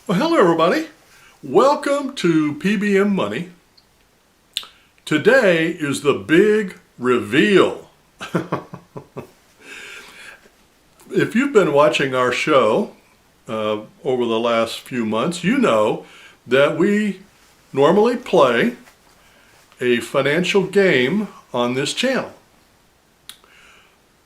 Well, hello everybody. Welcome to P.B.M. Money. Today is the big reveal. If you've been watching our show over the last few months, you know that we normally play a financial game on this channel.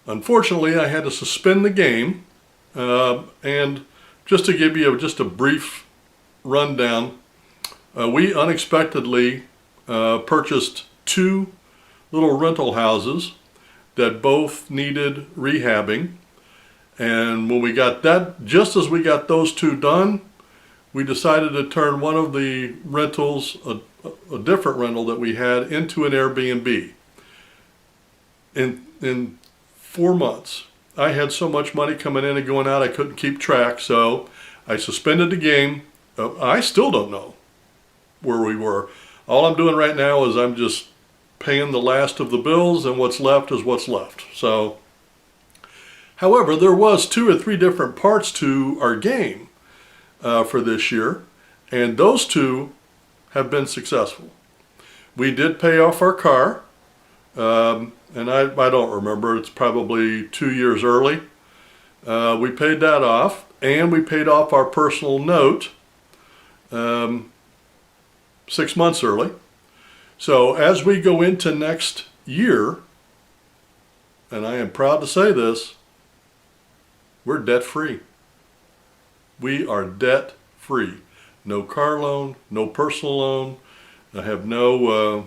Unfortunately, I had to suspend the game, and just to give you just a brief rundown, we unexpectedly purchased two little rental houses that both needed rehabbing. And when we got that, just as we got those two done, we decided to turn one of the rentals, a different rental that we had, into an Airbnb. In 4 months, I had so much money coming in and going out I couldn't keep track, so I suspended the game. I still don't know where we were. All I'm doing right now is I'm just paying the last of the bills, and what's left is what's left. So, however, there was 2 or 3 different parts to our game for this year, and those two have been successful. We did pay off our car, and I don't remember, it's probably 2 years early. We paid that off, and we paid off our personal note 6 months early. So as we go into next year, and I am proud to say this, we're debt free. We are debt free. No car loan, no personal loan. I have no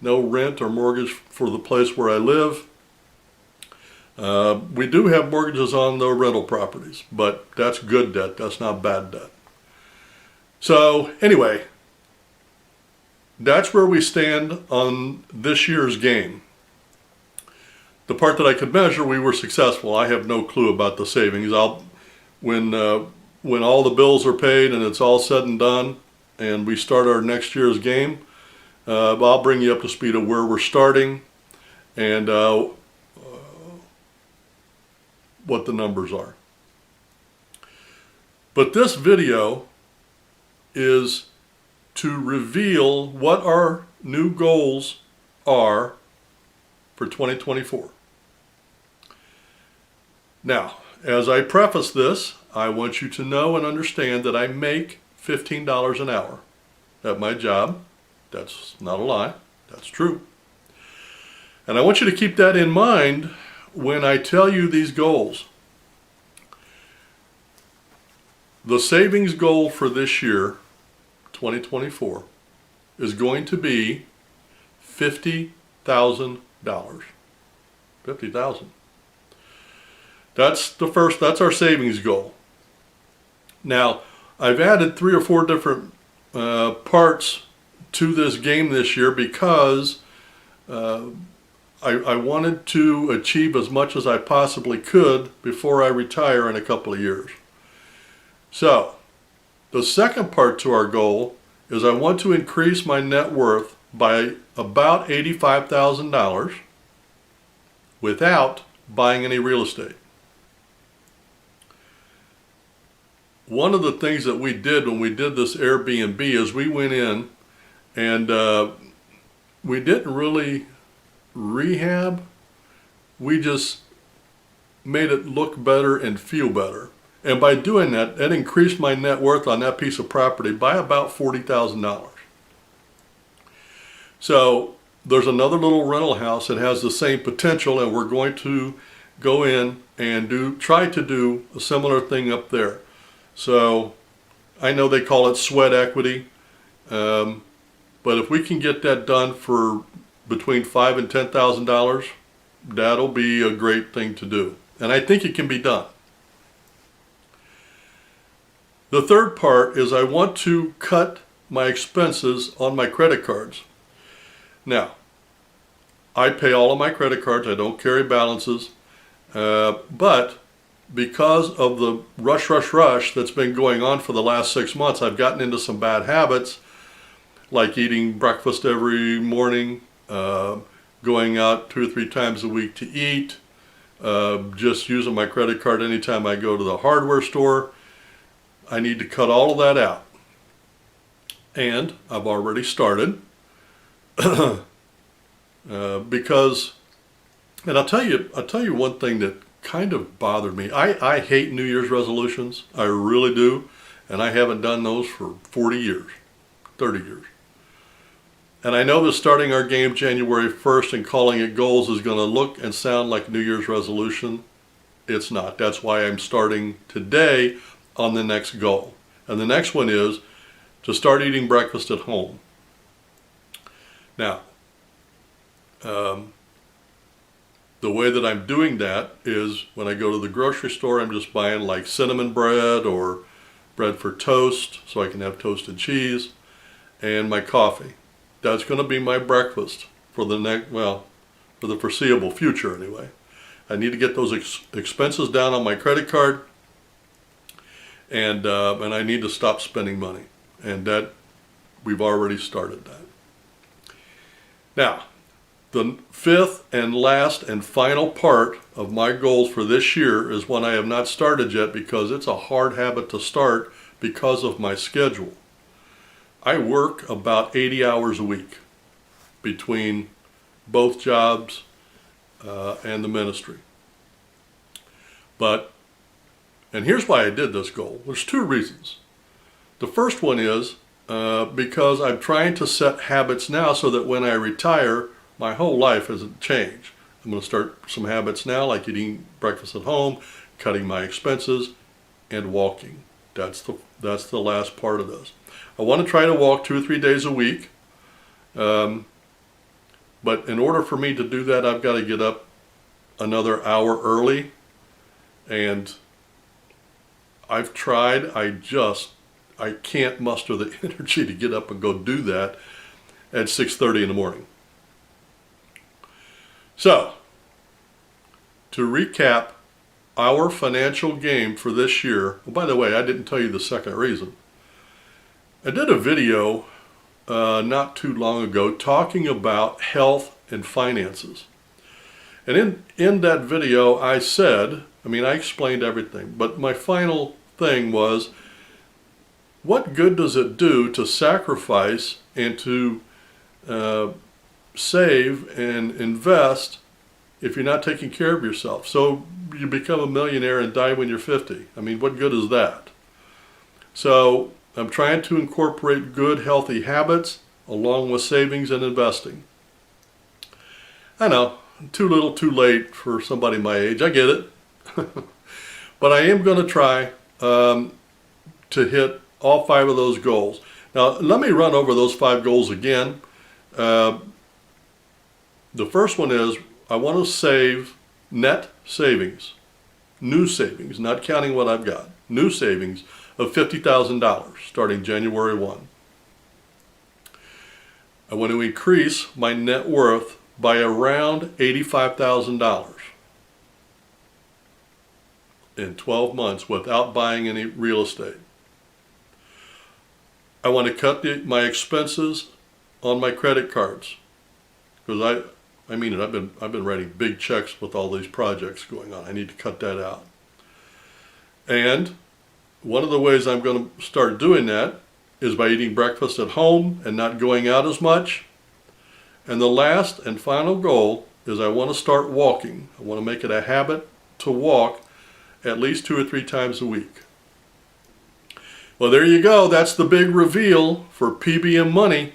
rent or mortgage for the place where I live. We do have mortgages on the rental properties, but that's good debt. That's not bad debt. So anyway, that's where we stand on this year's game. The part that I could measure, we were successful. I have no clue about the savings. When all the bills are paid and it's all said and done, and we start our next year's game, I'll bring you up to speed of where we're starting and what the numbers are. But this video is to reveal what our new goals are for 2024. Now, as I preface this, I want you to know and understand that I make $15 an hour at my job. That's not a lie. That's true. And I want you to keep that in mind when I tell you these goals. The savings goal for this year, 2024, is going to be $50,000. $50,000. That's our savings goal. Now, I've added 3 or 4 different parts to this game this year because I wanted to achieve as much as I possibly could before I retire in a couple of years. So, the second part to our goal is I want to increase my net worth by about $85,000 without buying any real estate. One of the things that we did when we did this Airbnb is we went in and we didn't really rehab. We just made it look better and feel better. And by doing that, that increased my net worth on that piece of property by about $40,000. So there's another little rental house that has the same potential, and we're going to go in and try to do a similar thing up there. So I know they call it sweat equity, but if we can get that done for between $5,000 and $10,000, that'll be a great thing to do. And I think it can be done. The third part is I want to cut my expenses on my credit cards. Now, I pay all of my credit cards. I don't carry balances. But because of the rush that's been going on for the last 6 months, I've gotten into some bad habits, like eating breakfast every morning, going out 2 or 3 times a week to eat, just using my credit card anytime I go to the hardware store. I need to cut all of that out. And I've already started because, and I'll tell you one thing that kind of bothered me. I hate New Year's resolutions. I really do. And I haven't done those for 40 years, 30 years. And I know that starting our game January 1st and calling it goals is going to look and sound like New Year's resolution. It's not. That's why I'm starting today on the next goal. And the next one is to start eating breakfast at home. Now, the way that I'm doing that is when I go to the grocery store, I'm just buying like cinnamon bread or bread for toast so I can have toasted cheese and my coffee. That's going to be my breakfast for the for the foreseeable future anyway. I need to get those expenses down on my credit card, and I need to stop spending money. And that we've already started that. Now, the fifth and last and final part of my goals for this year is one I have not started yet because it's a hard habit to start because of my schedule. I work about 80 hours a week between both jobs and the ministry. And here's why I did this goal. There's two reasons. The first one is because I'm trying to set habits now so that when I retire, my whole life hasn't changed. I'm going to start some habits now, like eating breakfast at home, cutting my expenses, and walking. That's the last part of this. I want to try to walk 2 or 3 days a week. But in order for me to do that, I've got to get up another hour early. And I've tried, I can't muster the energy to get up and go do that at 6:30 in the morning. So, to recap our financial game for this year, by the way, I didn't tell you the second reason. I did a video not too long ago talking about health and finances. And in that video I said, I explained everything, but my final thing was, what good does it do to sacrifice and to save and invest if you're not taking care of yourself? So you become a millionaire and die when you're 50. What good is that? So I'm trying to incorporate good, healthy habits along with savings and investing. I know, too little, too late for somebody my age. I get it. But I am going to try to hit all 5 of those goals. Now, let me run over those 5 goals again. The first one is I want to save net savings, new savings, not counting what I've got, new savings of $50,000 starting January 1. I want to increase my net worth by around $85,000 in 12 months without buying any real estate. I want to cut my expenses on my credit cards because I've been writing big checks with all these projects going on. I need to cut that out. And one of the ways I'm going to start doing that is by eating breakfast at home and not going out as much. And the last and final goal is I want to start walking. I want to make it a habit to walk at least 2 or 3 times a week. Well, there you go. That's the big reveal for P.B.M. money.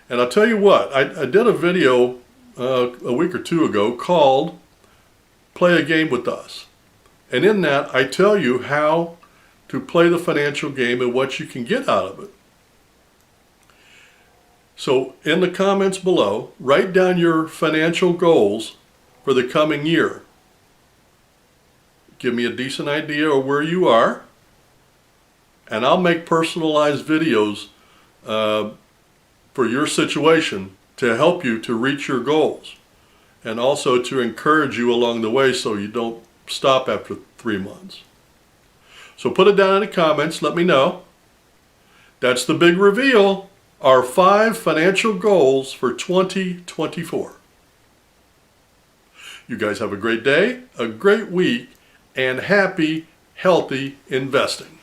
And I'll tell you what, I did a video a week or 2 ago called Play a Game with Us. And in that, I tell you how to play the financial game and what you can get out of it. So in the comments below, write down your financial goals for the coming year. Give me a decent idea of where you are, and I'll make personalized videos for your situation to help you to reach your goals and also to encourage you along the way so you don't stop after 3 months. So put it down in the comments, let me know. That's the big reveal, our 5 financial goals for 2024. You guys have a great day, a great week, and happy, healthy investing.